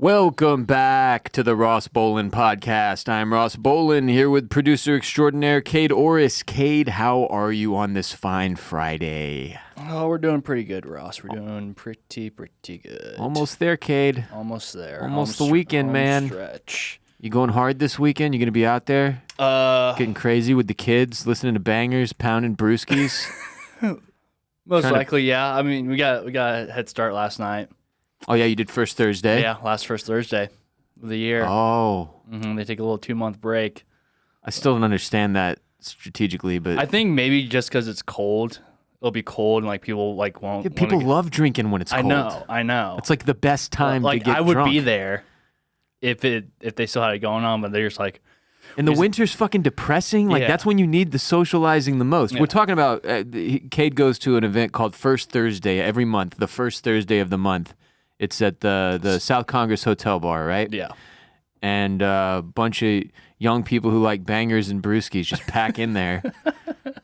Welcome back to the Ross Bolen podcast. I'm Ross Bolen here with producer extraordinaire Kade Orris. Kade, how are you on this fine Friday? Oh, we're doing pretty good, Ross. We're doing pretty good. Almost there, Kade. Almost there. Almost the weekend, man. Stretch. You going hard this weekend? You gonna be out there getting crazy with the kids, listening to bangers, pounding brewskis? Most likely, yeah. I mean, we got a head start last night. Oh yeah, you did first Thursday? Yeah, first Thursday of the year. Oh. They take a little 2-month break. I still don't understand that strategically, but I think maybe just because it's cold, it'll be cold and like people like won't. yeah, people love drinking when it's cold. I know. It's like the best time to get I would drunk. be there if they still had it going on, but they're just like. And the winter's fucking depressing. Like, that's when you need the socializing the most. Yeah. We're talking about, Kade goes to an event called First Thursday every month, the first Thursday of the month. It's at the South Congress Hotel Bar, right? Yeah. And a bunch of young people who like bangers and brewskis just pack in there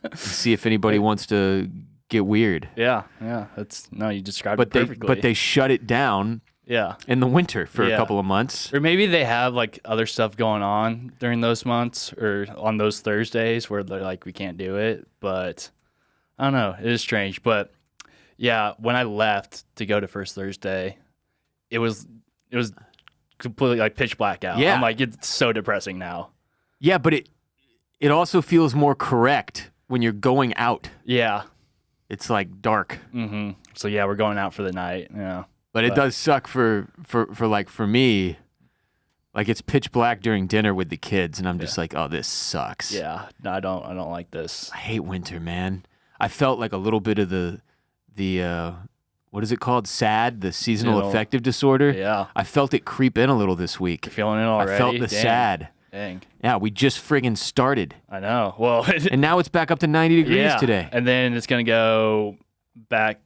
and see if anybody wants to get weird. Yeah. You described it perfectly. But they shut it down. Yeah. In the winter for a couple of months. Or maybe they have like other stuff going on during those months or on those Thursdays where they're like, we can't do it. But I don't know. It is strange. But yeah, when I left to go to First Thursday, it was completely like pitch black out. Yeah. I'm like, it's so depressing now. Yeah, but it also feels more correct when you're going out. Yeah. It's like dark. Mm-hmm. So yeah, we're going out for the night. Yeah. But it does suck for me. Like, it's pitch black during dinner with the kids, and I'm just like, oh, this sucks. Yeah, no, I don't like this. I hate winter, man. I felt like a little bit of the what is it called? SAD, the seasonal affective disorder. Yeah. I felt it creep in a little this week. You're feeling it already? I felt the SAD. Dang. Yeah, we just friggin' started. I know. Well, and now it's back up to 90 degrees today. And then it's gonna go back.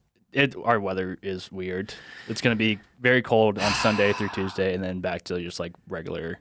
Our weather is weird. It's going to be very cold on Sunday through Tuesday, and then back to just like regular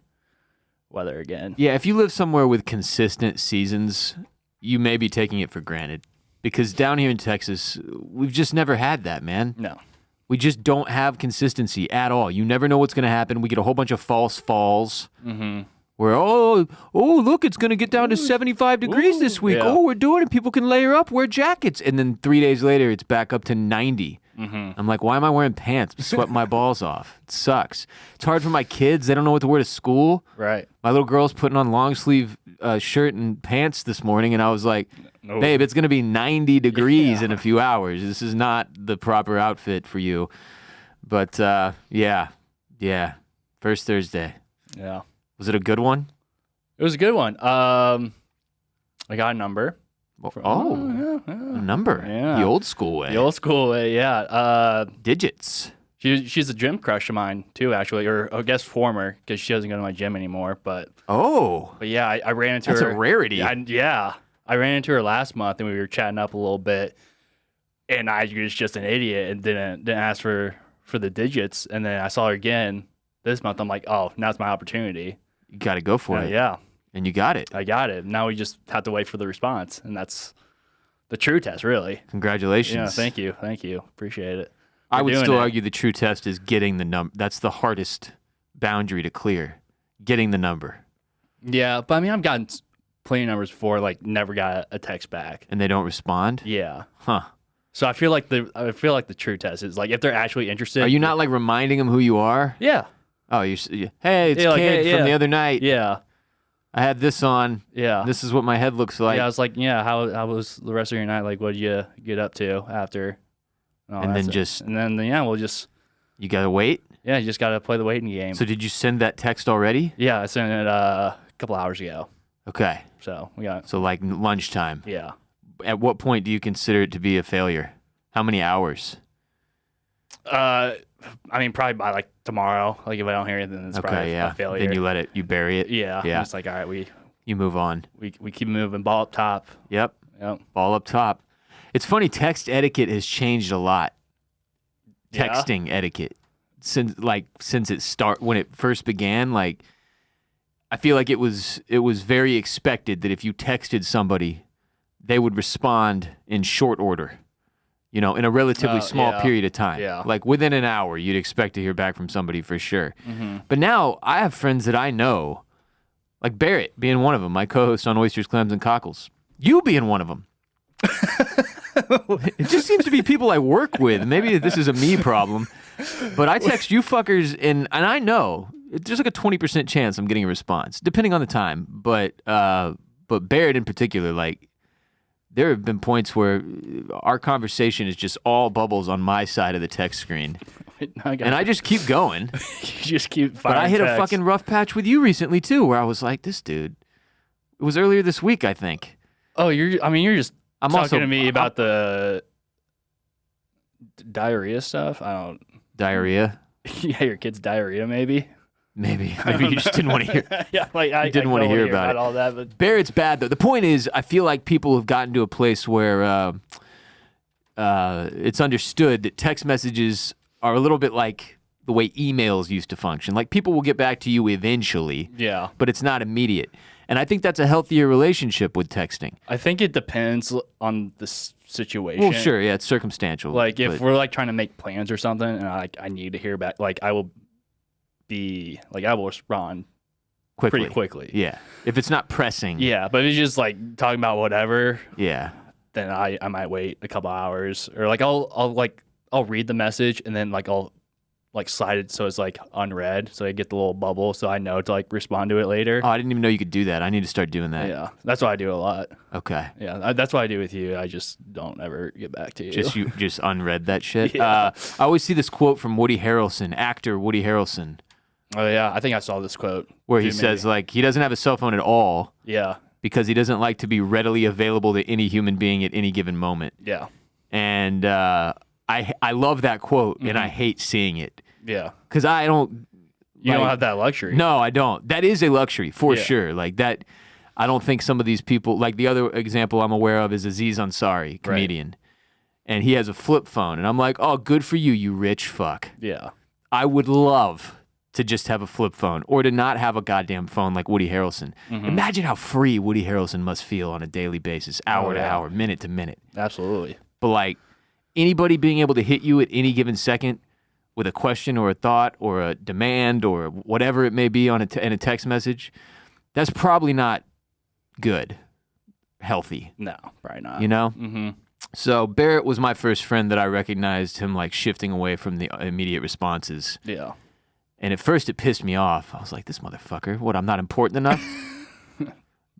weather again. Yeah, if you live somewhere with consistent seasons, you may be taking it for granted. Because down here in Texas, we've just never had that, man. No. We just don't have consistency at all. You never know what's going to happen. We get a whole bunch of false falls. Mm-hmm. Where, look, it's going to get down to 75 degrees this week. Yeah. Oh, we're doing it. People can layer up, wear jackets. And then 3 days later, it's back up to 90. Mm-hmm. I'm like, why am I wearing pants? Sweat my balls off. It sucks. It's hard for my kids. They don't know what to wear to school. Right. My little girl's putting on long sleeve shirt and pants this morning. And I was like, babe, it's going to be 90 degrees in a few hours. This is not the proper outfit for you. But yeah. First Thursday. Yeah. Was it a good one? It was a good one. I got a number. A number. Yeah. The old school way. The old school way, yeah. Digits. She's a gym crush of mine too, actually, or I guess former, because she doesn't go to my gym anymore. But yeah, I ran into her. That's a rarity. I ran into her last month, and we were chatting up a little bit, and I was just an idiot and didn't ask for the digits, and then I saw her again this month. I'm like, oh, now's my opportunity. You got to go for it. Yeah. And you got it. I got it. Now we just have to wait for the response, and that's the true test, really. Congratulations. Yeah, thank you. Appreciate it. I would still argue the true test is getting the number. That's the hardest boundary to clear, getting the number. Yeah, but I mean, I've gotten plenty of numbers before, like never got a text back. And they don't respond? Yeah. Huh. So I feel like the true test is like if they're actually interested. Are you not like reminding them who you are? Yeah. Oh, hey, it's Kade from the other night. Yeah. I had this on. Yeah. This is what my head looks like. Yeah, I was like, how was the rest of your night? Like, what did you get up to after? And then we'll just. You got to wait? Yeah, you just got to play the waiting game. So did you send that text already? Yeah, I sent it a couple hours ago. Okay. So we got. So like lunchtime. Yeah. At what point do you consider it to be a failure? How many hours? I mean, probably by like tomorrow. Like if I don't hear it, then it's probably a failure. Then you bury it. Yeah. It's like, all right, you move on. We keep moving. Ball up top. Yep. Ball up top. It's funny. Text etiquette has changed a lot. Texting etiquette since when it first began. Like, I feel like it was very expected that if you texted somebody, they would respond in short order. in a relatively small period of time. Yeah. Like within an hour, you'd expect to hear back from somebody for sure. Mm-hmm. But now I have friends that I know, like Barrett being one of them, my co-host on Oysters, Clams, and Cockles. You being one of them. It just seems to be people I work with. Maybe this is a me problem. But I text you fuckers, and I know there's like a 20% chance I'm getting a response, depending on the time. But Barrett in particular, like, there have been points where our conversation is just all bubbles on my side of the text screen. And I just keep going. You just keep firing But I hit text. a fucking rough patch with you recently, too, where I was like, this dude. It was earlier this week, I think. Oh, you're just I'm talking also, to me about the diarrhea stuff? I don't... Diarrhea? Yeah, your kid's diarrhea, maybe? Maybe you just didn't want to hear. Yeah, like I didn't want to hear about it. All that, but Barrett's bad though. The point is, I feel like people have gotten to a place where it's understood that text messages are a little bit like the way emails used to function. Like people will get back to you eventually. Yeah. But it's not immediate. And I think that's a healthier relationship with texting. I think it depends on the situation. Well, sure, yeah, it's circumstantial. Like if we're like trying to make plans or something, and I need to hear back, like I will respond pretty quickly. Yeah. If it's not pressing. Yeah, but if it's just like talking about whatever. Yeah. Then I might wait a couple hours, or like I'll read the message and then like I'll like slide it so it's like unread, so I get the little bubble, so I know to like respond to it later. Oh, I didn't even know you could do that. I need to start doing that. Yeah, that's what I do a lot. Okay. Yeah, that's what I do with you. I just don't ever get back to you. You just unread that shit. Yeah. I always see this quote from Woody Harrelson, actor Woody Harrelson. Oh yeah, I think I saw this quote where he says like he doesn't have a cell phone at all. Yeah. Because he doesn't like to be readily available to any human being at any given moment. Yeah. And I love that quote, and I hate seeing it. Yeah. Because I don't. You don't have that luxury. No, I don't. That is a luxury for sure. Like that. I don't think some of these people, like the other example I'm aware of is Aziz Ansari, comedian. Right. And he has a flip phone. And I'm like, oh, good for you, you rich fuck. Yeah. I would love to just have a flip phone or to not have a goddamn phone like Woody Harrelson. Mm-hmm. Imagine how free Woody Harrelson must feel on a daily basis, hour to hour, minute to minute. Absolutely. But like anybody being able to hit you at any given second with a question or a thought or a demand or whatever it may be on in a text message, that's probably not good, healthy. No, probably not. You know? Mm-hmm. So Barrett was my first friend that I recognized him like shifting away from the immediate responses. Yeah. And at first it pissed me off. I was like, this motherfucker, what, I'm not important enough?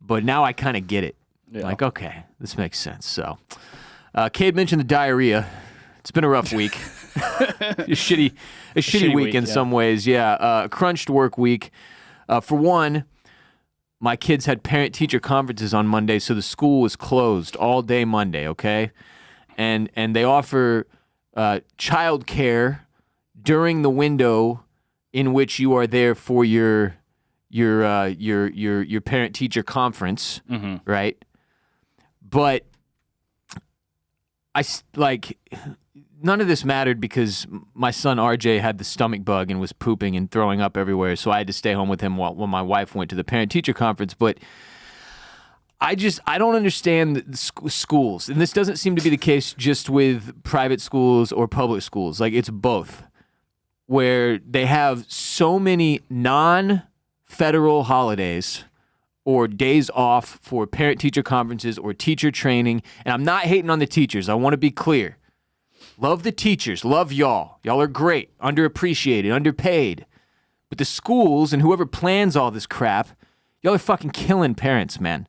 But now I kind of get it. Yeah. Like, okay, this makes sense. So, Kade mentioned the diarrhea. It's been a rough week. a shitty week in some ways. Yeah, a crunched work week. For one, my kids had parent-teacher conferences on Monday, so the school was closed all day Monday, okay? And they offer child care during the window in which you are there for your parent-teacher conference, right? But none of this mattered because my son RJ had the stomach bug and was pooping and throwing up everywhere, so I had to stay home with him while my wife went to the parent-teacher conference. But I don't understand the schools, and this doesn't seem to be the case just with private schools or public schools. Like, it's both, where they have so many non-federal holidays or days off for parent-teacher conferences or teacher training. And I'm not hating on the teachers. I want to be clear. Love the teachers. Love y'all. Y'all are great. Underappreciated. Underpaid. But the schools and whoever plans all this crap, y'all are fucking killing parents, man.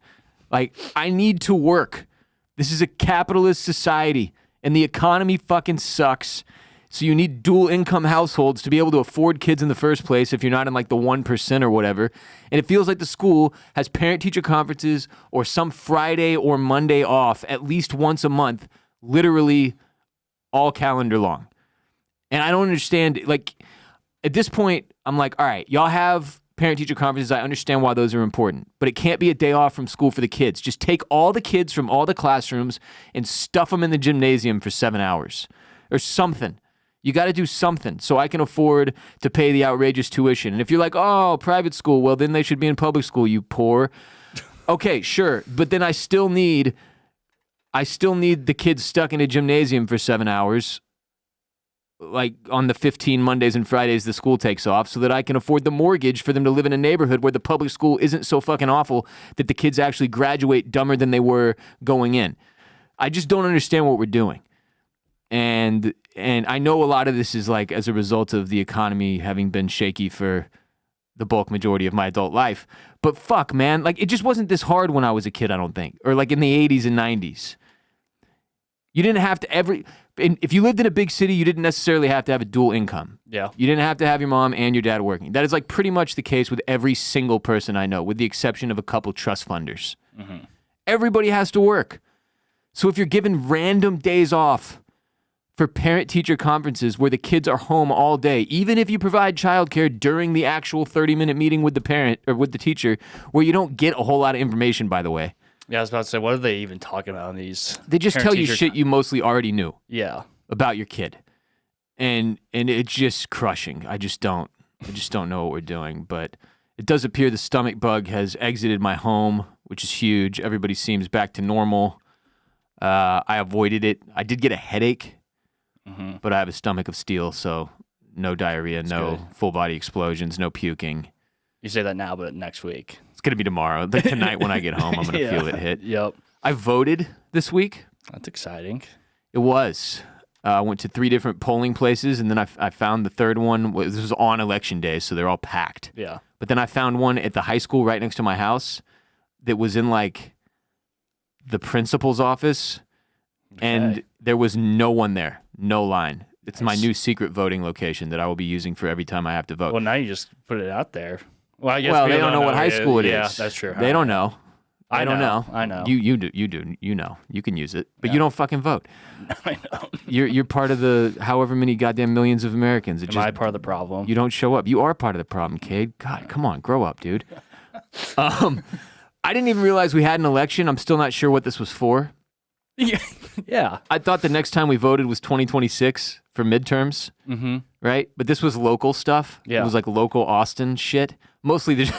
Like, I need to work. This is a capitalist society, and the economy fucking sucks. So you need dual income households to be able to afford kids in the first place if you're not in like the 1% or whatever. And it feels like the school has parent-teacher conferences or some Friday or Monday off at least once a month, literally all calendar long. And I don't understand, like, at this point, I'm like, all right, y'all have parent-teacher conferences. I understand why those are important, but it can't be a day off from school for the kids. Just take all the kids from all the classrooms and stuff them in the gymnasium for 7 hours or something. You got to do something so I can afford to pay the outrageous tuition. And if you're like, oh, private school, well, then they should be in public school, you poor. Okay, sure. But then I still need I still need the kids stuck in a gymnasium for 7 hours, like on the 15 Mondays and Fridays the school takes off, so that I can afford the mortgage for them to live in a neighborhood where the public school isn't so fucking awful that the kids actually graduate dumber than they were going in. I just don't understand what we're doing. And I know a lot of this is like as a result of the economy having been shaky for the bulk majority of my adult life. But fuck, man, like it just wasn't this hard when I was a kid, I don't think. Or like in the 80s and 90s. You didn't have to if you lived in a big city, you didn't necessarily have to have a dual income. Yeah. You didn't have to have your mom and your dad working. That is like pretty much the case with every single person I know, with the exception of a couple trust funders. Mm-hmm. Everybody has to work. So if you're given random days off for parent-teacher conferences where the kids are home all day, even if you provide childcare during the actual 30-minute meeting with the parent or with the teacher, where you don't get a whole lot of information, by the way. Yeah, I was about to say, what are they even talking about in these? They just tell you shit you mostly already knew. Yeah. About your kid. And it's just crushing. I just don't know what we're doing. But it does appear the stomach bug has exited my home, which is huge. Everybody seems back to normal. I avoided it. I did get a headache. Mm-hmm. But I have a stomach of steel, so no diarrhea, no full body explosions, no puking. You say that now, but next week. It's going to be tomorrow. Like tonight when I get home, I'm going to feel it hit. Yep. I voted this week. That's exciting. It was. I went to 3 different polling places, and then I found the third one. This was on election day, so they're all packed. Yeah. But then I found one at the high school right next to my house that was in like the principal's office, and there was no one there. No line. It's my new secret voting location that I will be using for every time I have to vote. Well, now you just put it out there. Well, I guess they don't know what high school it is. Yeah, that's true. They don't know. I don't know. I know. You do. You know. You can use it, but you don't fucking vote. I know. You're part of the however many goddamn millions of Americans. Am I part of the problem? You don't show up. You are part of the problem, Kade. God, come on, grow up, dude. I didn't even realize we had an election. I'm still not sure what this was for. Yeah. I thought the next time we voted was 2026 for midterms, right? But this was local stuff. Yeah. It was like local Austin shit. Mostly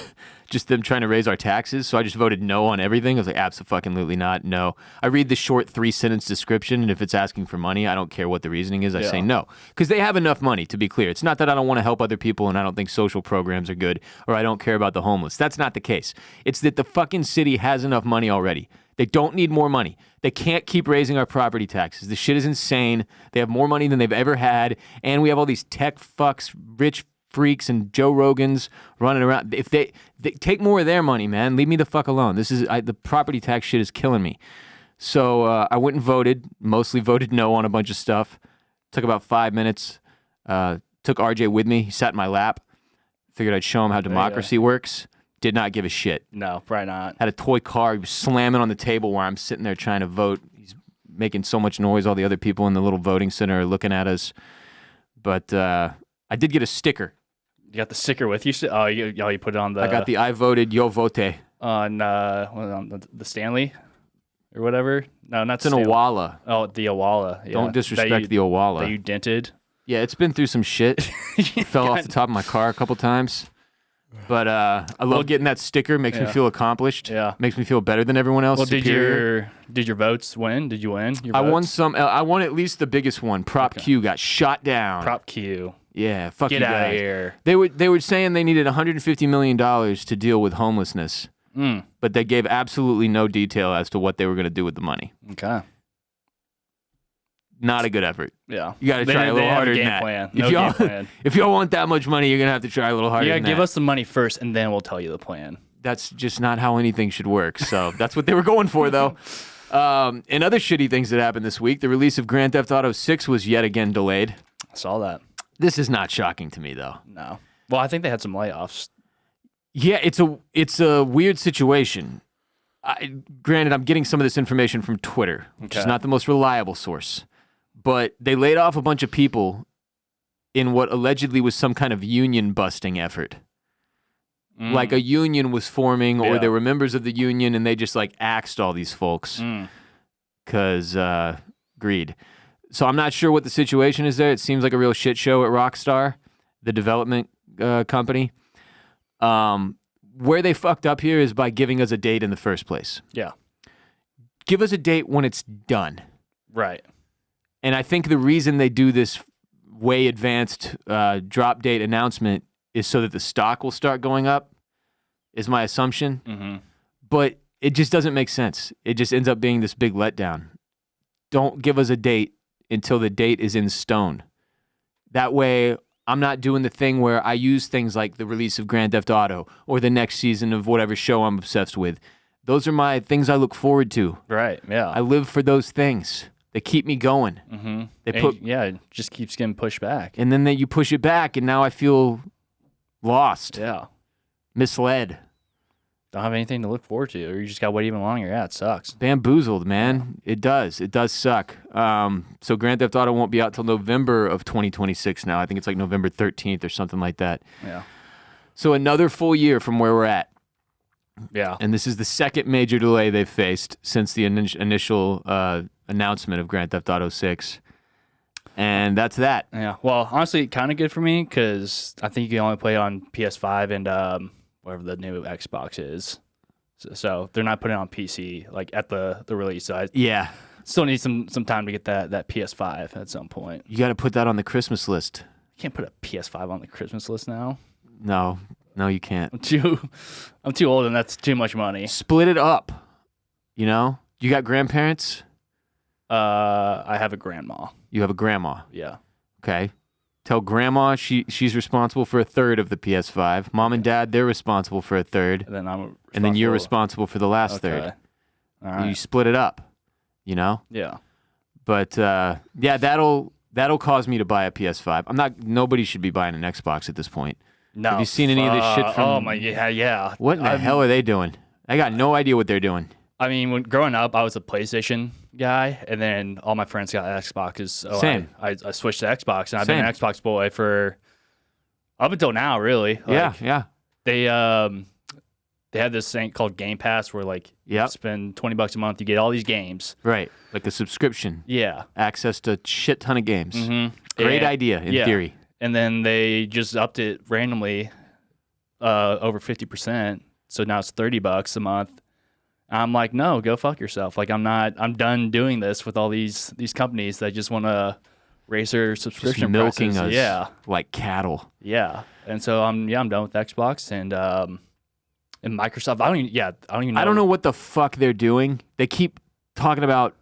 just them trying to raise our taxes. So I just voted no on everything. I was like, absolutely not, no. I read the short 3-sentence description, and if it's asking for money, I don't care what the reasoning is. I say no. Because they have enough money, to be clear. It's not that I don't want to help other people and I don't think social programs are good or I don't care about the homeless. That's not the case. It's that the fucking city has enough money already. They don't need more money. They can't keep raising our property taxes. This shit is insane. They have more money than they've ever had, and we have all these tech fucks, rich freaks, and Joe Rogans running around. If they take more of their money, man, leave me the fuck alone. The property tax shit is killing me. So I went and voted. Mostly voted no on a bunch of stuff. Took about 5 minutes. Took RJ with me. He sat in my lap. Figured I'd show him how democracy works. Did not give a shit. No, probably not. Had a toy car. He was slamming on the table while I'm sitting there trying to vote. He's making so much noise. All the other people in the little voting center are looking at us. But I did get a sticker. You got the sticker with you? Oh, you put it on the... I got the I voted, yo vote. On the Stanley or whatever? No, not It's an Owala. Oh, the Owala. Yeah. Don't disrespect the Owala. That you dented? Yeah, it's been through some shit. Fell off the top of my car a couple times. But I love getting that sticker. Makes me feel accomplished. Yeah. Makes me feel better than everyone else. Well, superior. did your votes win? Did you win? I won some. I won at least the biggest one. Prop Q got shot down. Prop Q. Yeah, fuck Get you out guys. of here. They were saying they needed $150 million to deal with homelessness. But they gave absolutely no detail as to what they were going to do with the money. Okay. Not a good effort. Yeah. You got to try a little harder than that. Plan. No game plan. If y'all want that much money, you're going to have to try a little harder than that. You got to give us the money first, and then we'll tell you the plan. That's just not how anything should work. So that's what they were going for, though. And other shitty things that happened this week, the release of Grand Theft Auto 6 was yet again delayed. I saw that. This is not shocking to me, though. No. Well, I think they had some layoffs. Yeah, it's a weird situation. Granted, I'm getting some of this information from Twitter, which is not the most reliable source. But they laid off a bunch of people in what allegedly was some kind of union busting effort. Like a union was forming, or there were members of the union, and they just like axed all these folks because greed. So I'm not sure what the situation is there. It seems like a real shit show at Rockstar, the development company. Where they fucked up here is by giving us a date in the first place. Yeah. give us a date when it's done. Right. And I think the reason they do this way advanced drop date announcement is so that the stock will start going up, is my assumption. Mm-hmm. But it just doesn't make sense. It just ends up being this big letdown. Don't give us a date until the date is in stone. That way, I'm not doing the thing where I use things like the release of Grand Theft Auto or the next season of whatever show I'm obsessed with. Those are my things I look forward to. Right, yeah. I live for those things. They keep me going. Mm-hmm. They it just keeps getting pushed back. And then you push it back, and now I feel lost. Yeah. Misled. Don't have anything to look forward to, or you just got to wait even longer. Yeah, it sucks. Bamboozled, man. It does. It does suck. So Grand Theft Auto won't be out till November of 2026 now. I think it's like November 13th or something like that. Yeah. So another full year from where we're at. Yeah. And this is the second major delay they've faced since the initial announcement of Grand Theft Auto 6. And that's that. Yeah. Well, honestly, kind of good for me because I think you can only play it on PS5 and whatever the new Xbox is. So they're not putting it on PC like at the release. So I still need some time to get that PS5 at some point. You got to put that on the Christmas list. You can't put a PS5 on the Christmas list now. No, you can't. I'm too old and that's too much money. Split it up. You know? You got grandparents? I have a grandma. You have a grandma? Yeah. Okay. Tell grandma she's responsible for a third of the PS5. Mom and dad, they're responsible for a third. And then you're responsible for the last third. All right. You split it up, you know? Yeah. But that'll cause me to buy a PS5. Nobody should be buying an Xbox at this point. No. Have you seen any of this shit from? Oh my, yeah. What in the hell are they doing? I got no idea what they're doing. I mean, when growing up, I was a PlayStation guy, and then all my friends got Xboxes. So Same. I switched to Xbox, and I've been an Xbox boy for up until now, really. Yeah. They have this thing called Game Pass where you spend $20 a month, you get all these games. Right, like a subscription. Yeah. Access to a shit ton of games. Mm-hmm. Great idea in theory. And then they just upped it randomly over 50%. So now it's $30 a month. I'm like, no, go fuck yourself. I'm done doing this with all these companies that just want to raise their subscription just milking prices. us like cattle. Yeah. And so I'm done with Xbox and Microsoft. I don't know what the fuck they're doing. They keep talking about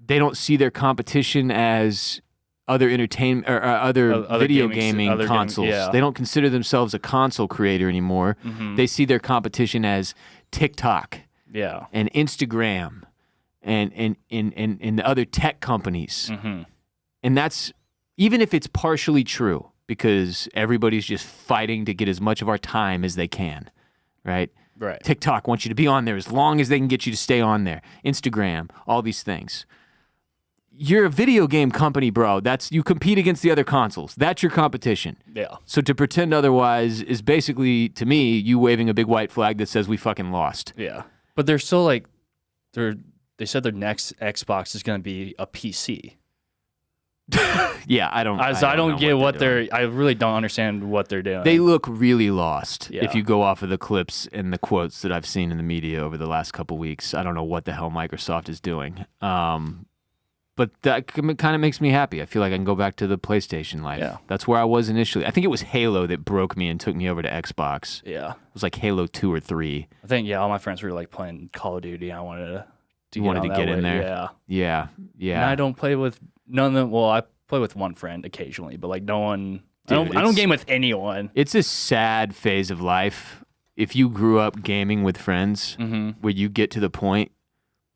they don't see their competition as other entertainment or other video gaming consoles. They don't consider themselves a console creator anymore. Mm-hmm. They see their competition as TikTok. Yeah. And Instagram and the other tech companies. Mm-hmm. And that's, even if it's partially true, because everybody's just fighting to get as much of our time as they can, right? Right. TikTok wants you to be on there as long as they can get you to stay on there. Instagram, all these things. You're a video game company, bro. You compete against the other consoles. That's your competition. Yeah. So to pretend otherwise is basically, to me, you waving a big white flag that says we fucking lost. Yeah. But they're still they said their next Xbox is going to be a PC. Yeah, I don't get what I really don't understand what they're doing. They look really lost if you go off of the clips and the quotes that I've seen in the media over the last couple weeks. I don't know what the hell Microsoft is doing. But that kind of makes me happy. I feel like I can go back to the PlayStation life. Yeah. That's where I was initially. I think it was Halo that broke me and took me over to Xbox. Yeah. It was like Halo 2 or 3. I think, all my friends were playing Call of Duty. I wanted to get in there. Yeah. And I don't play with none of them. Well, I play with one friend occasionally, but no one. Dude, I don't game with anyone. It's a sad phase of life. If you grew up gaming with friends, where you get to the point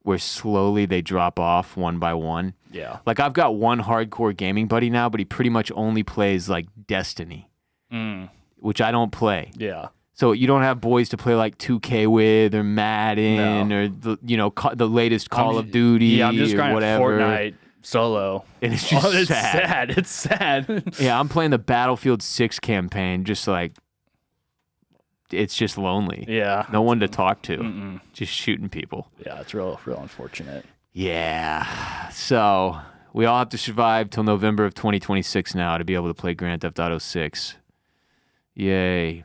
where slowly they drop off one by one. Yeah. Like I've got one hardcore gaming buddy now, but he pretty much only plays like Destiny, which I don't play. Yeah. So you don't have boys to play like 2K with or Madden or the latest Call of Duty. Yeah, I'm just grinding Fortnite solo. And it's just sad. It's sad. Yeah, I'm playing the Battlefield 6 campaign, just like it's just lonely. Yeah. No one to talk to. Just shooting people. Yeah, it's real unfortunate. Yeah. So we all have to survive till November of 2026 now to be able to play Grand Theft Auto 6. Yay.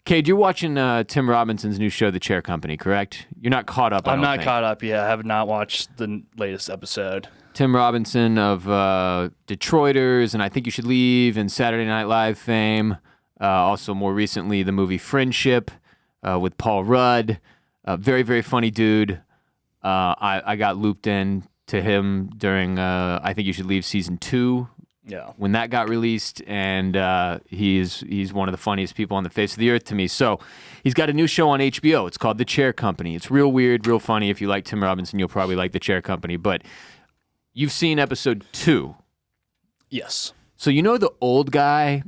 Kade, you're watching Tim Robinson's new show, The Chair Company, correct? You're not caught up. I'm not caught up yet. I have not watched the latest episode. Tim Robinson of Detroiters and I Think You Should Leave and Saturday Night Live fame. Also, more recently, the movie Friendship with Paul Rudd. Very, very funny dude. I got looped in to him during I Think You Should Leave season 2. Yeah. When that got released, and he's one of the funniest people on the face of the earth to me. So he's got a new show on HBO. It's called The Chair Company. It's real weird, real funny. If you like Tim Robinson, you'll probably like The Chair Company. But you've seen episode 2. Yes. So you know the old guy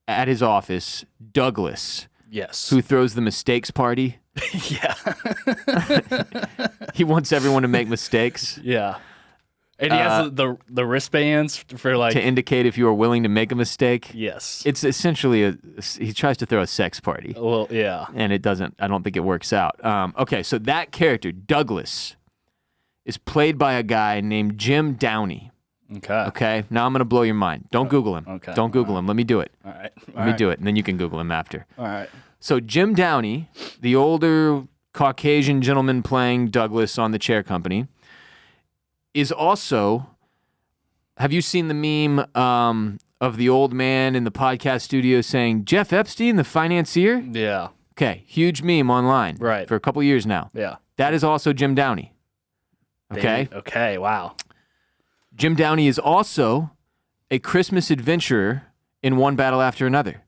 at his office, Douglas. Yes. Who throws the mistakes party? Yeah. He wants everyone to make mistakes. Yeah. And he has the wristbands for like to indicate if you are willing to make a mistake. Yes. It's essentially he tries to throw a sex party. Well, yeah. And it doesn't. I don't think it works out. Okay, so that character Douglas is played by a guy named Jim Downey. Okay. Now I'm gonna blow your mind. Don't Google him. Okay. Don't Google him. Let me do it. All right. Let me do it, and then you can Google him after. All right. So Jim Downey, the older Caucasian gentleman playing Douglas on The Chair Company, is also, have you seen the meme of the old man in the podcast studio saying, Jeff Epstein, the financier? Yeah. Okay, huge meme online. Right. For a couple years now. Yeah. That is also Jim Downey. Okay? Okay, wow. Jim Downey is also a Christmas adventurer in One Battle After Another.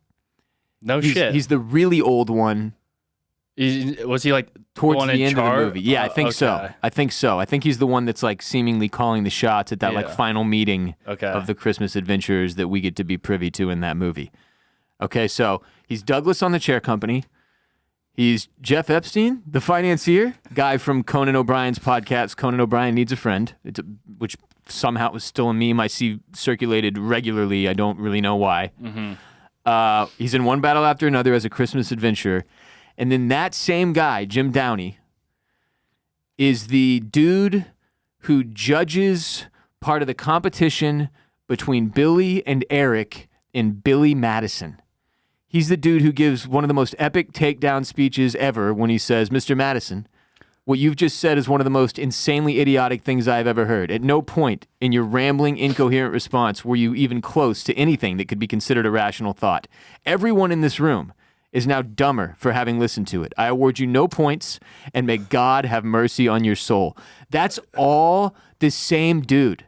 No shit. He's the really old one. Was he like towards the end of the movie? Yeah, I think okay. so. I think he's the one that's like seemingly calling the shots at that like final meeting of the Christmas adventures that we get to be privy to in that movie. Okay, so he's Douglas on The Chair Company. He's Jeff Epstein, the financier, guy from Conan O'Brien's podcast, Conan O'Brien Needs a Friend, which somehow was still a meme I see circulated regularly. I don't really know why. Mm-hmm. He's in One Battle After Another as a Christmas adventurer. And then that same guy, Jim Downey, is the dude who judges part of the competition between Billy and Eric in Billy Madison. He's the dude who gives one of the most epic takedown speeches ever when he says, Mr. Madison, what you've just said is one of the most insanely idiotic things I've ever heard. At no point in your rambling, incoherent response were you even close to anything that could be considered a rational thought. Everyone in this room is now dumber for having listened to it. I award you no points, and may God have mercy on your soul. That's all the same dude.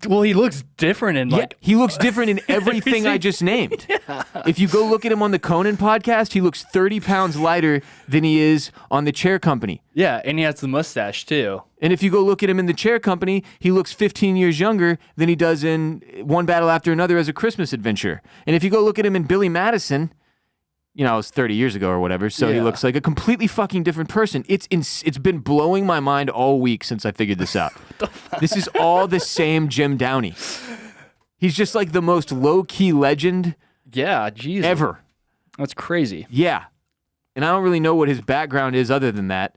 Well, he looks different in like... Yeah, he looks different in everything I just named. Yeah. If you go look at him on the Conan podcast, he looks 30 pounds lighter than he is on The Chair Company. Yeah, and he has the mustache, too. And if you go look at him in The Chair Company, he looks 15 years younger than he does in One Battle After Another as a Christmas adventure. And if you go look at him in Billy Madison... You know, it was 30 years ago or whatever, so he looks like a completely fucking different person. It's been blowing my mind all week since I figured this out. This is all the same Jim Downey. He's just like the most low-key legend ever. That's crazy. Yeah. And I don't really know what his background is other than that,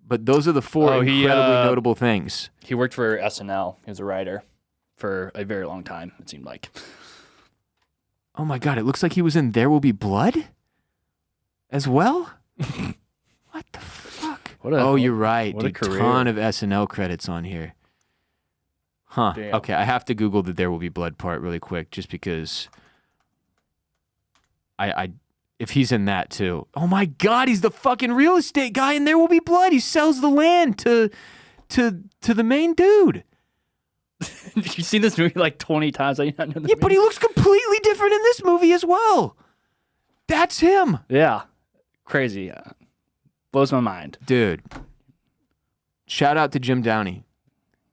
but those are the four incredibly notable things. He worked for SNL. He was a writer for a very long time, it seemed like. Oh my God, it looks like he was in There Will Be Blood? As well? What the fuck? You're right. What a career. Ton of SNL credits on here. Huh. Damn. Okay, I have to Google the There Will Be Blood part really quick just because I if he's in that too. Oh my God, he's the fucking real estate guy in There Will Be Blood. He sells the land to the main dude. You've seen this movie like 20 times. I did not know this movie. But he looks completely different in this movie as well. That's him. Yeah. Crazy. Blows my mind. Dude. Shout out to Jim Downey.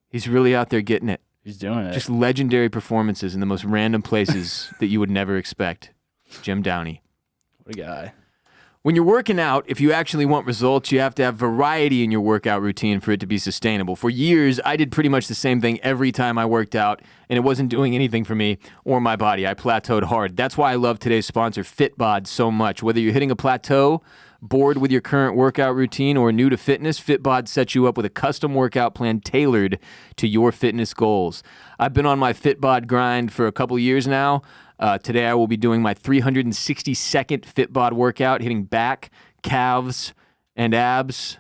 He's really out there getting it. He's doing it. Just legendary performances in the most random places that you would never expect. Jim Downey. What a guy. When you're working out, if you actually want results, you have to have variety in your workout routine for it to be sustainable. For years, I did pretty much the same thing every time I worked out, and it wasn't doing anything for me or my body. I plateaued hard. That's why I love today's sponsor, FitBod, so much. Whether you're hitting a plateau, bored with your current workout routine, or new to fitness, FitBod sets you up with a custom workout plan tailored to your fitness goals. I've been on my FitBod grind for a couple years now. Today I will be doing my 360-second FitBod workout, hitting back, calves, and abs.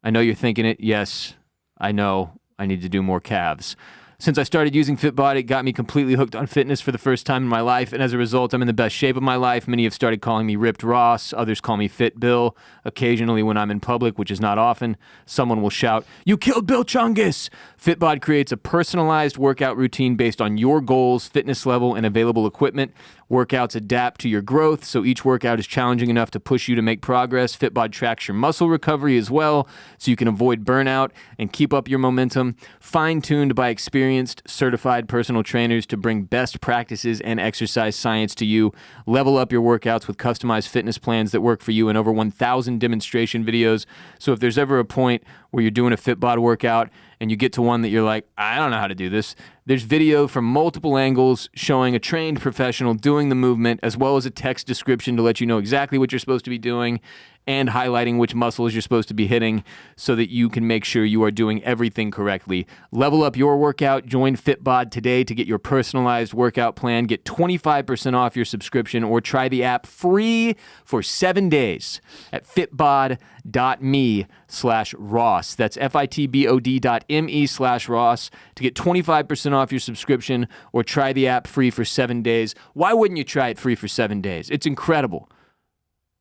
I know you're thinking it. Yes, I know I need to do more calves. Since I started using FitBod, it got me completely hooked on fitness for the first time in my life, and as a result, I'm in the best shape of my life. Many have started calling me Ripped Ross. Others call me Fit Bill. Occasionally, when I'm in public, which is not often, someone will shout, "You killed Bill Chungus!" FitBod creates a personalized workout routine based on your goals, fitness level, and available equipment. Workouts adapt to your growth, so each workout is challenging enough to push you to make progress. FitBod tracks your muscle recovery as well, so you can avoid burnout and keep up your momentum. Fine-tuned by experienced, certified personal trainers to bring best practices and exercise science to you. Level up your workouts with customized fitness plans that work for you and over 1,000 demonstration videos. So if there's ever a point where you're doing a FitBod workout and you get to one that you're like, I don't know how to do this, there's video from multiple angles showing a trained professional doing the movement, as well as a text description to let you know exactly what you're supposed to be doing and highlighting which muscles you're supposed to be hitting so that you can make sure you are doing everything correctly. Level up your workout. Join FitBod today to get your personalized workout plan. Get 25% off your subscription or try the app free for 7 days at fitbod.me/Ross. That's fitbod.me/Ross to get 25% off your subscription or try the app free for 7 days. Why wouldn't you try it free for 7 days? It's incredible.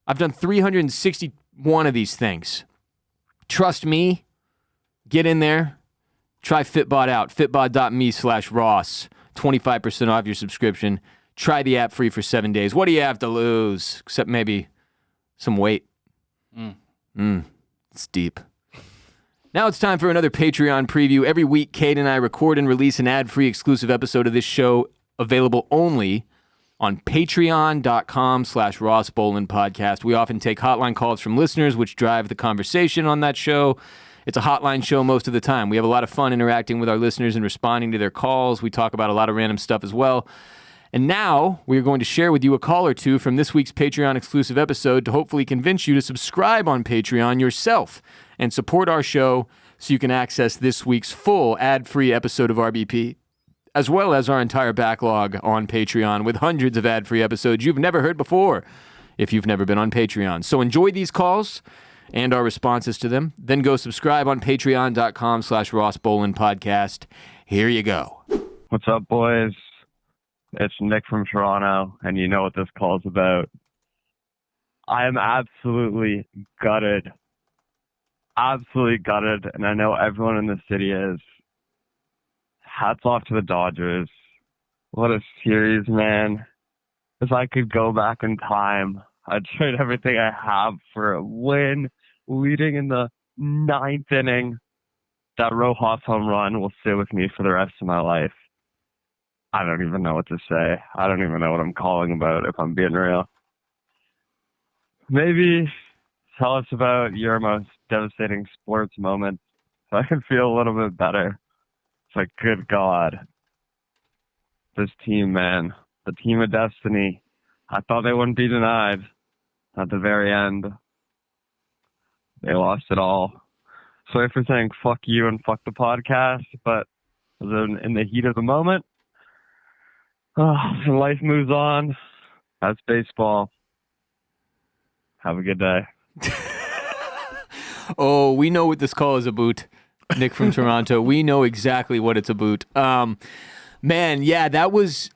I've done 361 of these things. Trust me, get in there, try FitBod out, fitbod.me/Ross, 25% off your subscription. Try the app free for 7 days. What do you have to lose? Except maybe some weight. It's deep. Now it's time for another Patreon preview. Every week, Kade and I record and release an ad-free exclusive episode of this show, available only on patreon.com/Ross Bolen podcast. We often take hotline calls from listeners, which drive the conversation on that show. It's a hotline show most of the time. We have a lot of fun interacting with our listeners and responding to their calls. We talk about a lot of random stuff as well. And now we're going to share with you a call or two from this week's Patreon exclusive episode to hopefully convince you to subscribe on Patreon yourself and support our show so you can access this week's full ad-free episode of RBP, as well as our entire backlog on Patreon with hundreds of ad-free episodes you've never heard before if you've never been on Patreon. So enjoy these calls and our responses to them. Then go subscribe on patreon.com/Ross Bolen podcast. Here you go. What's up, boys? It's Nick from Toronto, and you know what this call's about. I am absolutely gutted. Absolutely gutted, and I know everyone in the city is. Hats off to the Dodgers. What a series, man. If I could go back in time, I'd trade everything I have for a win, leading in the 9th inning. That Rojas home run will sit with me for the rest of my life. I don't even know what to say. I don't even know what I'm calling about, if I'm being real. Maybe tell us about your most devastating sports moment so I can feel a little bit better. It's like, good God, this team, man, the team of destiny. I thought they wouldn't be denied. At the very end, they lost it all. Sorry for saying fuck you and fuck the podcast, but in the heat of the moment, life moves on. That's baseball. Have a good day. Oh, we know what this call is about. Nick from Toronto. We know exactly what it's about. Man, yeah, that was...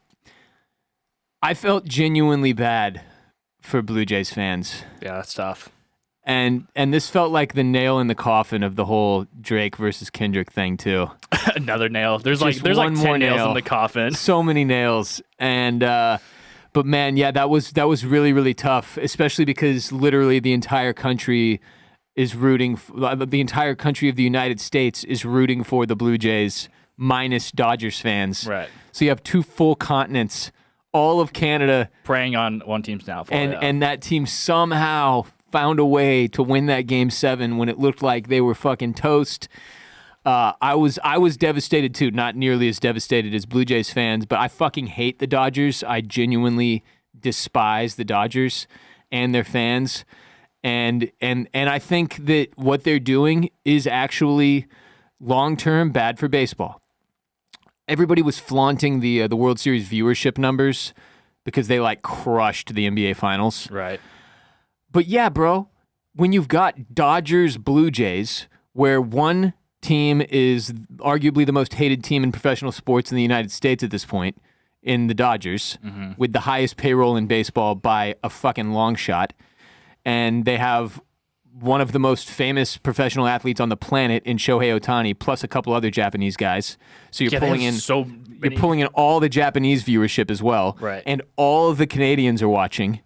I felt genuinely bad for Blue Jays fans. Yeah, that's tough. And this felt like the nail in the coffin of the whole Drake versus Kendrick thing, too. Another nail. There's Just like one 10 more nails nail. in the coffin. So many nails. And but man, yeah, that was really, really tough, especially because literally the entire country is rooting, the entire country of the United States is rooting for the Blue Jays, minus Dodgers fans. Right. So you have two full continents, all of Canada, Preying on one team's downfall. and that team somehow found a way to win that Game 7 when it looked like they were fucking toast. I was devastated too, not nearly as devastated as Blue Jays fans, but I fucking hate the Dodgers. I genuinely despise the Dodgers and their fans. And I think that what they're doing is actually long-term bad for baseball. Everybody was flaunting the World Series viewership numbers because they like crushed the NBA Finals. Right. But yeah, bro, when you've got Dodgers, Blue Jays, where one team is arguably the most hated team in professional sports in the United States at this point, in the Dodgers, with the highest payroll in baseball by a fucking long shot, and they have one of the most famous professional athletes on the planet in Shohei Ohtani, plus a couple other Japanese guys. So you're pulling in you're pulling in all the Japanese viewership as well, right? And all of the Canadians are watching.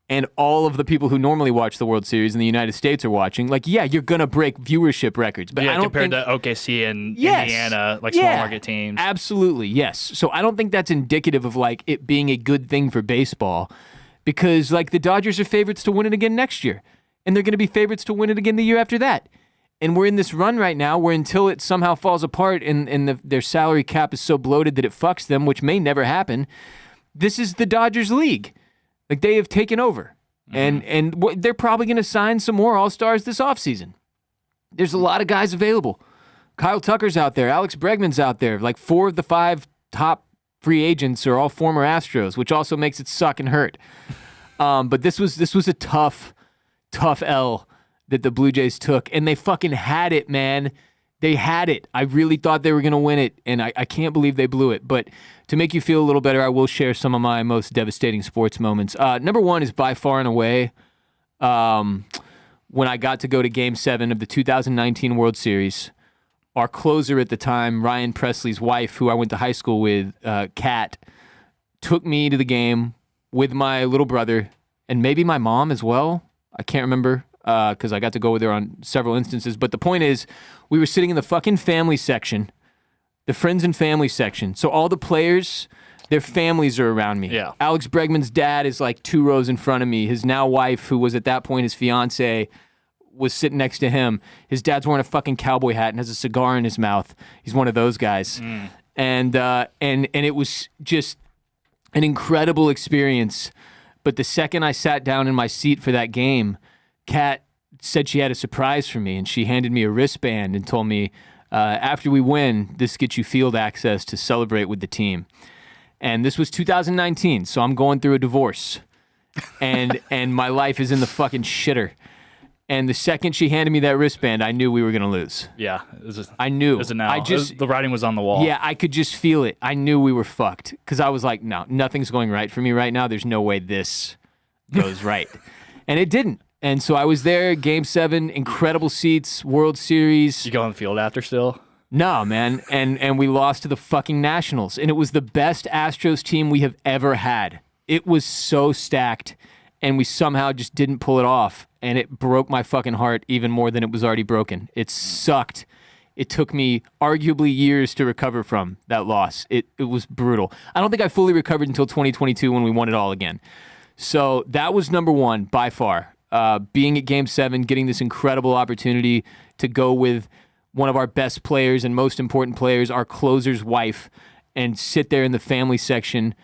And all of the people who normally watch the World Series in the United States are watching. Like, yeah, you're going to break viewership records. But I don't compared to OKC and Indiana, like small market teams. Absolutely, yes. So I don't think that's indicative of, like, it being a good thing for baseball. Because, like, the Dodgers are favorites to win it again next year. And they're going to be favorites to win it again the year after that. And we're in this run right now where until it somehow falls apart and their salary cap is so bloated that it fucks them, which may never happen, this is the Dodgers league. Like, they have taken over, and they're probably going to sign some more All-Stars this offseason. There's a lot of guys available. Kyle Tucker's out there. Alex Bregman's out there. Like, 4 of the 5 top free agents are all former Astros, which also makes it suck and hurt. But this was a tough L that the Blue Jays took, and they fucking had it, man. They had it. I really thought they were going to win it, and I can't believe they blew it. But to make you feel a little better, I will share some of my most devastating sports moments. Number one is by far and away when I got to go to Game 7 of the 2019 World Series. Our closer at the time, Ryan Presley's wife, who I went to high school with, Kade, took me to the game with my little brother and maybe my mom as well. I can't remember. Because I got to go with her on several instances. But the point is, we were sitting in the fucking family section, the friends and family section. So all the players, their families are around me. Yeah. Alex Bregman's dad is like 2 rows in front of me. His now wife, who was at that point his fiance, was sitting next to him. His dad's wearing a fucking cowboy hat and has a cigar in his mouth. He's one of those guys. And it was just an incredible experience. But the second I sat down in my seat for that game, Kat said she had a surprise for me, and she handed me a wristband and told me, after we win, this gets you field access to celebrate with the team. And this was 2019, so I'm going through a divorce, and my life is in the fucking shitter. And the second she handed me that wristband, I knew we were going to lose. Yeah. I knew. The writing was on the wall. Yeah, I could just feel it. I knew we were fucked, because I was like, no, nothing's going right for me right now. There's no way this goes right. And it didn't. And so I was there, Game 7, incredible seats, World Series. You go on the field after still? No, man. And we lost to the fucking Nationals. And it was the best Astros team we have ever had. It was so stacked, and we somehow just didn't pull it off. And it broke my fucking heart even more than it was already broken. It sucked. It took me arguably years to recover from that loss. It was brutal. I don't think I fully recovered until 2022 when we won it all again. So that was number one by far. Being at Game 7, getting this incredible opportunity to go with one of our best players and most important players, our closer's wife, and sit there in the family section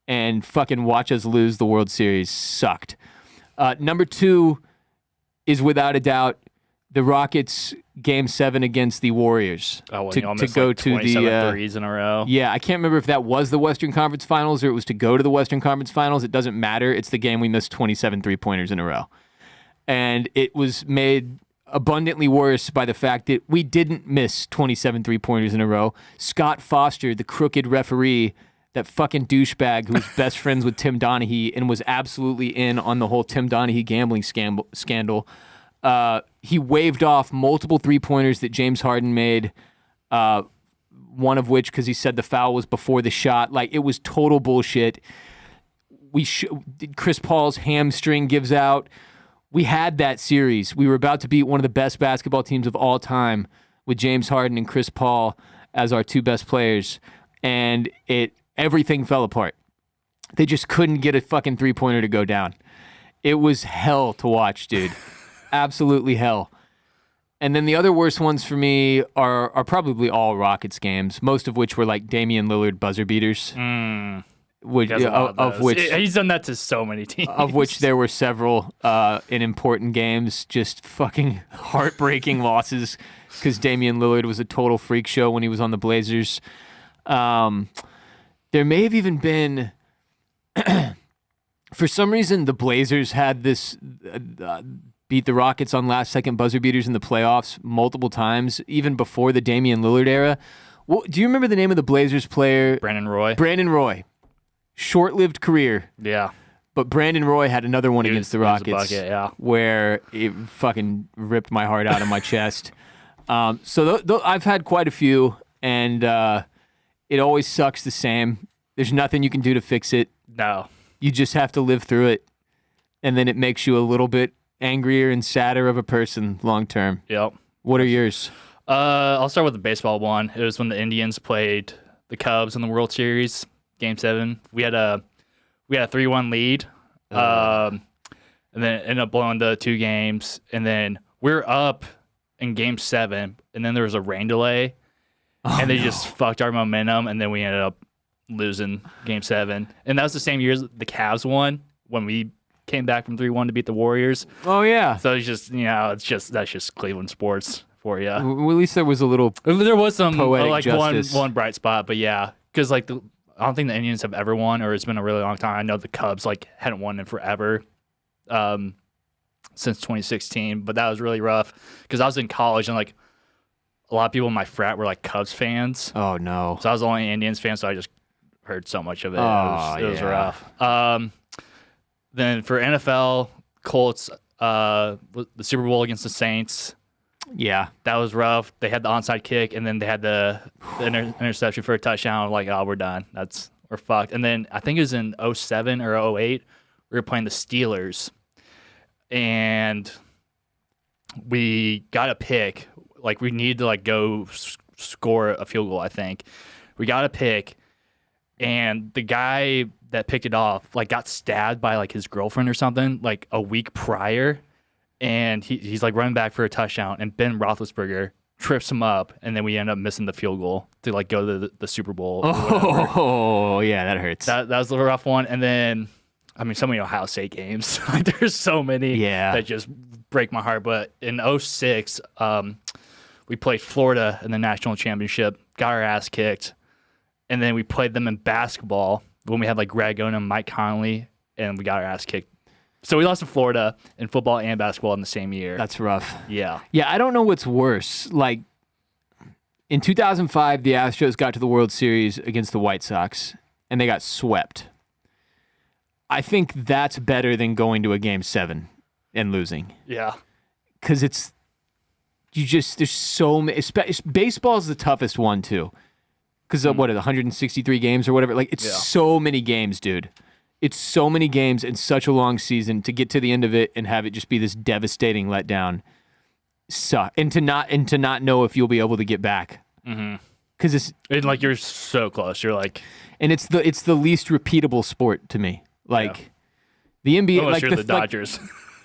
and fucking watch us lose the World Series sucked. Number 2 is without a doubt the Rockets Game 7 against the Warriors. Oh, to go to 27 threes in a row. Yeah, I can't remember if that was the Western Conference Finals or it was to go to the Western Conference Finals. It doesn't matter. It's the game we missed 27 three-pointers in a row. And it was made abundantly worse by the fact that we didn't miss 27 three-pointers in a row. Scott Foster, the crooked referee, that fucking douchebag who was best friends with Tim Donaghy and was absolutely in on the whole Tim Donaghy gambling scandal, he waved off multiple three-pointers that James Harden made, one of which because he said the foul was before the shot. Like, it was total bullshit. Chris Paul's hamstring gives out. We had that series. We were about to beat one of the best basketball teams of all time with James Harden and Chris Paul as our 2 best players, and everything fell apart. They just couldn't get a fucking three-pointer to go down. It was hell to watch, dude. Absolutely hell. And then the other worst ones for me are probably all Rockets games, most of which were like Damian Lillard buzzer beaters. Of which he's done that to so many teams. Of which there were several in important games, just fucking heartbreaking losses because Damian Lillard was a total freak show when he was on the Blazers. There may have even been For some reason, the Blazers had this beat the Rockets on last-second buzzer beaters in the playoffs multiple times, even before the Damian Lillard era. Well, do you remember the name of the Blazers player? Brandon Roy. Brandon Roy. Short-lived career. Yeah. But Brandon Roy had another one against the Rockets bucket, yeah. where it fucking ripped my heart out of my chest. So I've had quite a few, and it always sucks the same. There's nothing you can do to fix it. No. You just have to live through it, and then it makes you a little bit angrier and sadder of a person long term. Yep. What are yours? I'll start with the baseball one. It was when the Indians played the Cubs in the World Series, Game 7. We had a 3-1 lead, and then ended up blowing the 2 games, and then we're up in Game 7, and then there was a rain delay, and they just fucked our momentum, and then we ended up losing Game 7. And that was the same year the Cavs won when we came back from 3-1 to beat the Warriors. Oh, yeah. So it's just, that's just Cleveland sports for you. Well, at least there was a little There was some poetic justice. one bright spot, but yeah, because I don't think the Indians have ever won, or it's been a really long time. I know the Cubs hadn't won in forever, since 2016. But that was really rough because I was in college and a lot of people in my frat were Cubs fans. Oh no! So I was the only Indians fan, so I just heard so much of it. Oh, it was rough. Then for NFL, Colts, the Super Bowl against the Saints. Yeah, that was rough. They had the onside kick, and then they had the interception for a touchdown. We're done. We're fucked. And then I think it was in 07 or 08, we were playing the Steelers, and we got a pick. We needed to go score a field goal. I think we got a pick, and the guy that picked it off got stabbed by his girlfriend or something a week prior. And he's running back for a touchdown, and Ben Roethlisberger trips him up, and then we end up missing the field goal to go to the Super Bowl. Oh, yeah, that hurts. That was a rough one. And then, so many Ohio State games. There's so many that just break my heart. But in 06, we played Florida in the national championship, got our ass kicked, and then we played them in basketball when we had Greg Oden and Mike Conley, and we got our ass kicked. So we lost to Florida in football and basketball in the same year. That's rough. Yeah. Yeah, I don't know what's worse. In 2005, the Astros got to the World Series against the White Sox, and they got swept. I think that's better than going to a Game 7 and losing. Yeah. Because there's so many. Baseball's the toughest one, too. Because of 163 games or whatever? So many games, dude. It's so many games in such a long season to get to the end of it and have it just be this devastating letdown. And to not know if you'll be able to get back. Because it's you're so close. You're and it's the least repeatable sport to me. The NBA, unless you're the Dodgers.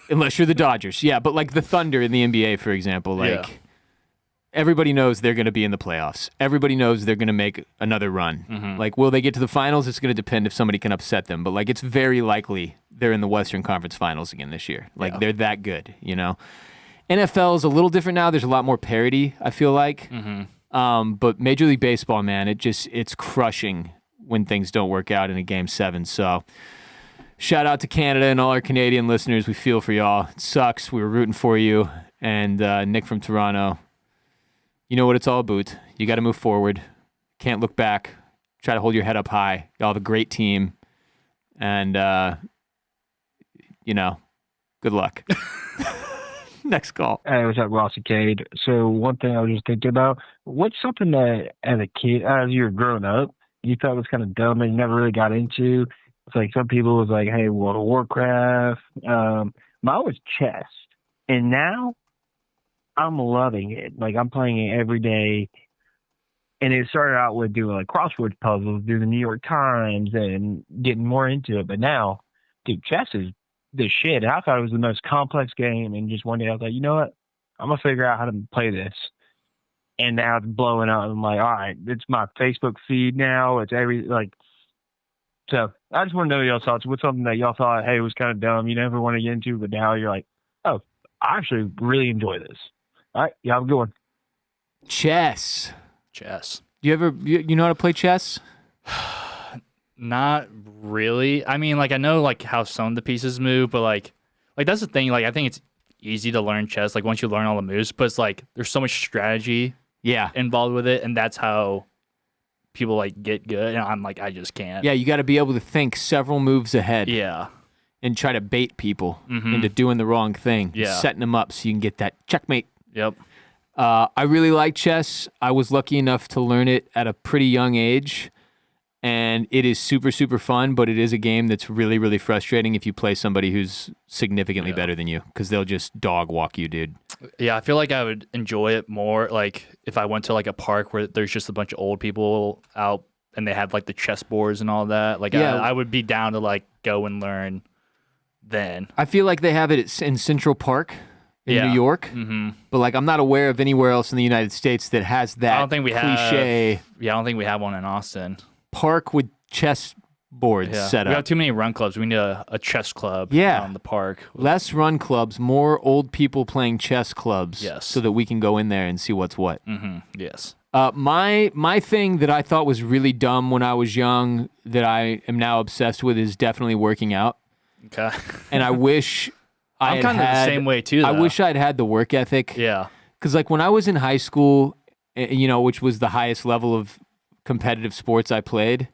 Unless you're the Dodgers, yeah. But the Thunder in the NBA, for example, everybody knows they're going to be in the playoffs. Everybody knows they're going to make another run. Will they get to the finals? It's going to depend if somebody can upset them. But it's very likely they're in the Western Conference Finals again this year. They're that good, NFL is a little different now. There's a lot more parity, I feel like. But Major League Baseball, man, it's crushing when things don't work out in a Game 7. So shout out to Canada and all our Canadian listeners. We feel for y'all. It sucks. We were rooting for you. And Nick from Toronto, you know what it's all about. You got to move forward. Can't look back. Try to hold your head up high. Y'all have a great team. And, good luck. Next call. Hey, what's up, Ross and Kade? So one thing I was just thinking about, what's something that as a kid, as you were growing up, you thought was kind of dumb and you never really got into? It's some people was hey, World of Warcraft. Mine was chess. And now I'm loving it. I'm playing it every day. And it started out with doing crosswords puzzles, doing the New York Times, and getting more into it. But now, dude, chess is the shit. I thought it was the most complex game. And just one day I was you know what? I'm going to figure out how to play this. And now it's blowing up. I'm all right, it's my Facebook feed now. It's so I just want to know y'all's thoughts. What's something that y'all thought, hey, it was kind of dumb, you never want to get into, but now you're oh, I actually really enjoy this. All right, y'all have a good one. Chess. Chess. You know how to play chess? Not really. I mean, like I know like how some of the pieces move, but like that's the thing. Like I think it's easy to learn chess. Like once you learn all the moves, but it's like there's so much strategy involved with it, and that's how people like get good. And I'm like, I just can't. Yeah, you got to be able to think several moves ahead. Yeah. And try to bait people into doing the wrong thing. Yeah. Setting them up so you can get that checkmate. Yep. I really like chess. I was lucky enough to learn it at a pretty young age. And it is super, super fun, but it is a game that's really, really frustrating if you play somebody who's significantly better than you, because they'll just dog walk you, dude. Yeah, I feel like I would enjoy it more like if I went to like a park where there's just a bunch of old people out and they have like the chess boards and all that. Like I would be down to like go and learn then. I feel like they have it in Central Park in New York, but like I'm not aware of anywhere else in the United States that has that I don't think we cliche. I don't think we have one in Austin. Park with chess boards set up. We have too many run clubs. We need a chess club on the park. Less run clubs, more old people playing chess clubs so that we can go in there and see what's what. Yes. My thing that I thought was really dumb when I was young that I am now obsessed with is definitely working out. Okay. And I wish I'm kind of the same way too, though. I wish I'd had the work ethic. Yeah. Because like when I was in high school, which was the highest level of competitive sports I played,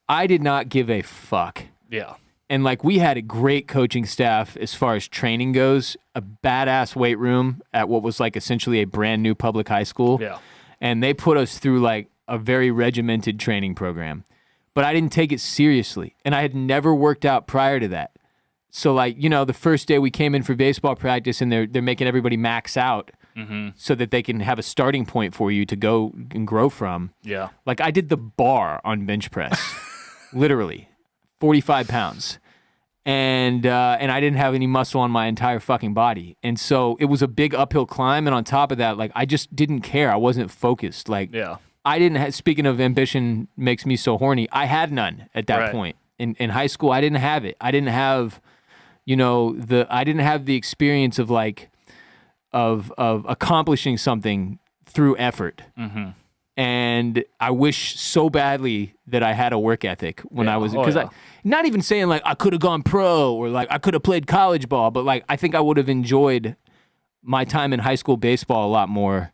I did not give a fuck. Yeah. And like we had a great coaching staff as far as training goes, a badass weight room at what was like essentially a brand new public high school. Yeah. And they put us through like a very regimented training program. But I didn't take it seriously. And I had never worked out prior to that. So like, the first day we came in for baseball practice and they're making everybody max out so that they can have a starting point for you to go and grow from. Yeah. Like I did the bar on bench press, literally 45 pounds. And I didn't have any muscle on my entire fucking body. And so it was a big uphill climb. And on top of that, like I just didn't care. I wasn't focused. Like I didn't have, speaking of ambition makes me so horny, I had none at that point. In high school, I didn't have it. I didn't have, I didn't have the experience of like, of accomplishing something through effort. And I wish so badly that I had a work ethic when I was, because not even saying like I could have gone pro or like I could have played college ball, but like I think I would have enjoyed my time in high school baseball a lot more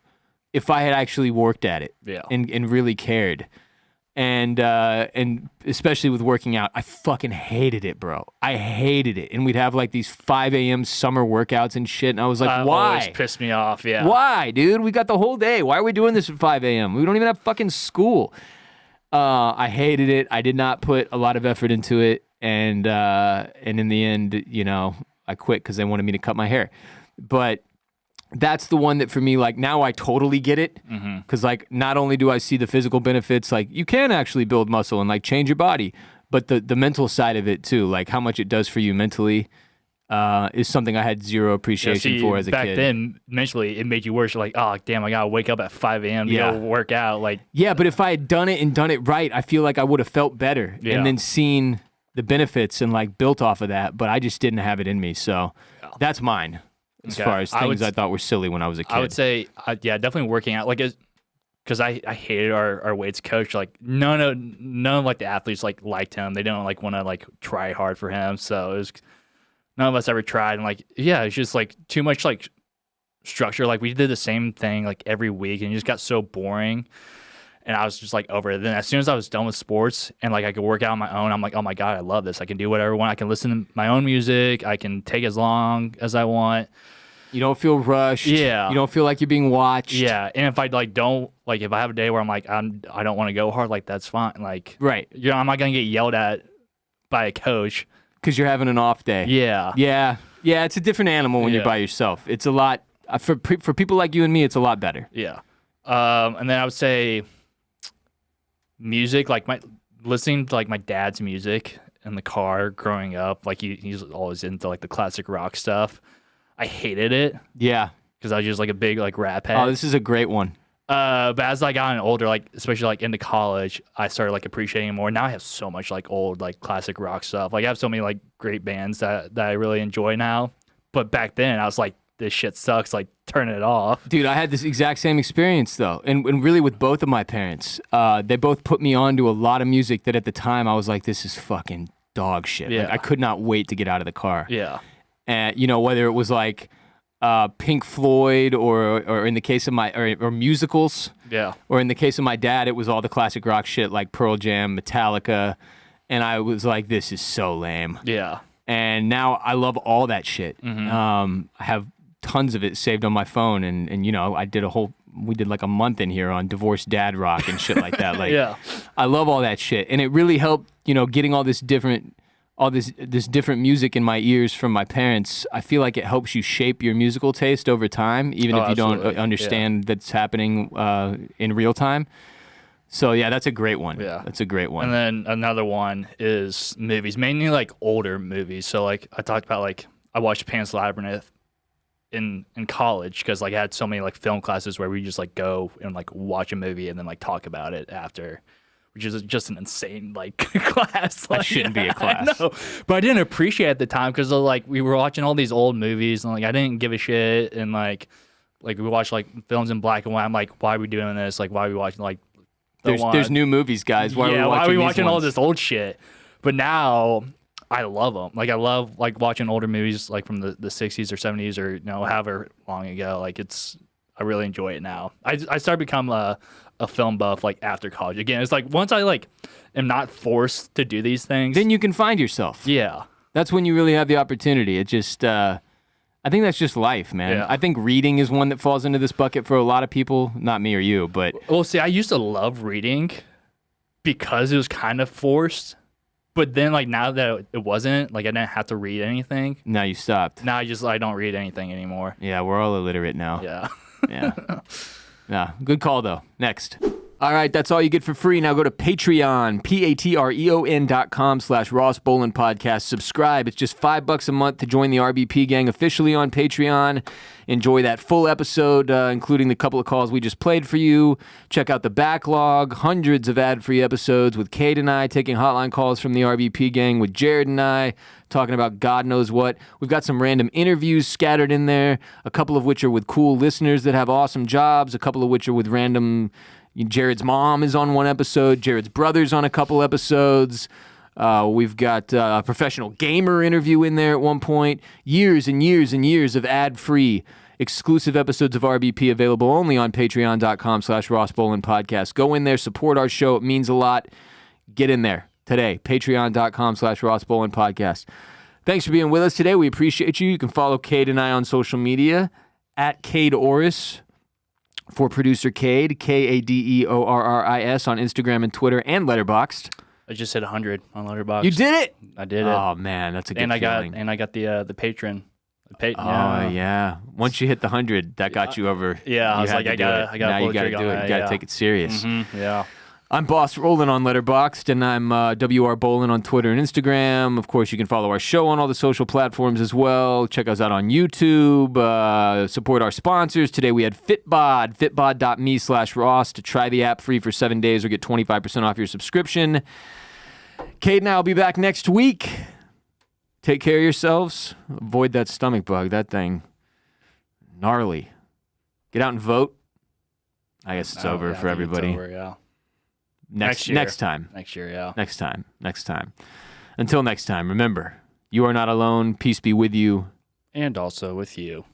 if I had actually worked at it and really cared. And especially with working out, I fucking hated it, bro. I hated it. And we'd have like these 5 a.m. summer workouts and shit. And I was like, why? Always pissed me off, Why, dude? We got the whole day. Why are we doing this at 5 a.m.? We don't even have fucking school. I hated it. I did not put a lot of effort into it. And in the end, I quit because they wanted me to cut my hair. But that's the one that for me, like now I totally get it. Because like not only do I see the physical benefits, like you can actually build muscle and like change your body, but the mental side of it too, like how much it does for you mentally, is something I had zero appreciation for as a kid. Back then, mentally, it made you worse. You're like, oh damn, I gotta wake up at 5 a.m. to go work out. Like, but if I had done it right, I feel like I would have felt better and then seen the benefits and like built off of that. But I just didn't have it in me, so that's mine. As far as things I thought were silly when I was a kid. I would say, definitely working out. Like, because I hated our weights coach. Like, none of like the athletes liked him. They don't like want to like try hard for him. So it was none of us ever tried. And like, it's just like too much like structure. Like we did the same thing like every week, and it just got so boring. And I was just like over it. Then as soon as I was done with sports and like I could work out on my own, I'm like, oh my God, I love this. I can do whatever I want. I can listen to my own music. I can take as long as I want. You don't feel rushed. Yeah. You don't feel like you're being watched. Yeah. And if I like don't like if I have a day where I'm like I don't want to go hard, like that's fine. Like I'm not gonna get yelled at by a coach because you're having an off day. Yeah. Yeah. Yeah. It's a different animal when you're by yourself. It's a lot for people like you and me. It's a lot better. Yeah. And then I would say music, like listening to like my dad's music in the car growing up. Like he's always into like the classic rock stuff. I hated it. Yeah. Because I was just like a big like rap head. Oh, this is a great one. But as I got older, like especially like into college, I started like appreciating it more. Now I have so much like old like classic rock stuff. Like I have so many like great bands that I really enjoy now. But back then I was like this shit sucks, like turn it off. Dude, I had this exact same experience though, and really with both of my parents. They both put me on to a lot of music that at the time I was like, this is fucking dog shit. Yeah. Like, I could not wait to get out of the car. Yeah. And whether it was like Pink Floyd or in the case of or musicals. Yeah. Or in the case of my dad, it was all the classic rock shit like Pearl Jam, Metallica, and I was like, this is so lame. Yeah. And now I love all that shit. I have tons of it saved on my phone, and we did like a month in here on divorced dad rock and shit like that. Like, Yeah. I love all that shit, and it really helped, getting all this different music in my ears from my parents. I feel like it helps you shape your musical taste over time, even if you absolutely. don't understand that's happening in real time. So yeah, that's a great one. Yeah. That's a great one. And then another one is movies, mainly like older movies. So like I talked about, like I watched Pan's Labyrinth in college because like I had so many like film classes where we just like go and like watch a movie and then like talk about it after, which is just an insane like class. Like, That shouldn't be a class. I know, but I didn't appreciate it at the time because like we were watching all these old movies and like I didn't give a shit, and like we watched like films in black and white. I'm like, why are we doing this? Like, why are we watching like there's new movies, guys. Why are we watching all this old shit? But now I love them. Like I love like watching older movies like from the 60s or 70s or however long ago. Like I really enjoy it now. I started becoming a film buff like after college. Again, it's like once I like am not forced to do these things, Then you can find yourself. yeah. That's when you really have the opportunity. It just, I think that's just life, man. Yeah. I think reading is one that falls into this bucket for a lot of people. Not me or you, but Well, see, I used to love reading because it was kind of forced. But then, like, now that it wasn't, like, I didn't have to read anything. now you stopped. Now I don't read anything anymore. Yeah, we're all illiterate now. Yeah. Yeah. Yeah. Good call, though. Next. All right, that's all you get for free. Now go to Patreon, patreon.com/Ross Bolen Podcast. Subscribe. It's just $5 a month to join the RBP gang officially on Patreon. Enjoy that full episode, including the couple of calls we just played for you. Check out the backlog, hundreds of ad-free episodes with Kade and I taking hotline calls from the RBP gang, with Jared and I talking about God knows what. We've got some random interviews scattered in there, a couple of which are with cool listeners that have awesome jobs, a couple of which are with random... Jared's mom is on one episode. Jared's brother's on a couple episodes. We've got a professional gamer interview in there at one point. Years and years and years of ad-free exclusive episodes of RBP available only on patreon.com/Ross Bolen Podcast. Go in there, support our show. It means a lot. Get in there today. Patreon.com/Ross Bolen Podcast. Thanks for being with us today. We appreciate you. You can follow Kade and I on social media at Kade Orris. For producer Kade, Kadeorris on Instagram and Twitter and Letterboxd. I just hit 100 on Letterboxd. You did it? I did it. Oh man, that's a good feeling. I got the patron. Yeah. Once you hit the 100, that got you over. Yeah, I was like, I gotta now you gotta pull the do trigger it. on You that, gotta take it serious. Yeah. I'm Boss Roland on Letterboxd, and I'm WR Bolen on Twitter and Instagram. Of course, you can follow our show on all the social platforms as well. Check us out on YouTube. Support our sponsors. Today we had Fitbod, fitbod.me/Ross to try the app free for 7 days or get 25% off your subscription. Kade and I will be back next week. Take care of yourselves. Avoid that stomach bug. That thing, gnarly. Get out and vote. I guess it's over for everybody. It's over, yeah. Next time. Next year, yeah. Next time. Until next time, remember, you are not alone. Peace be with you. And also with you.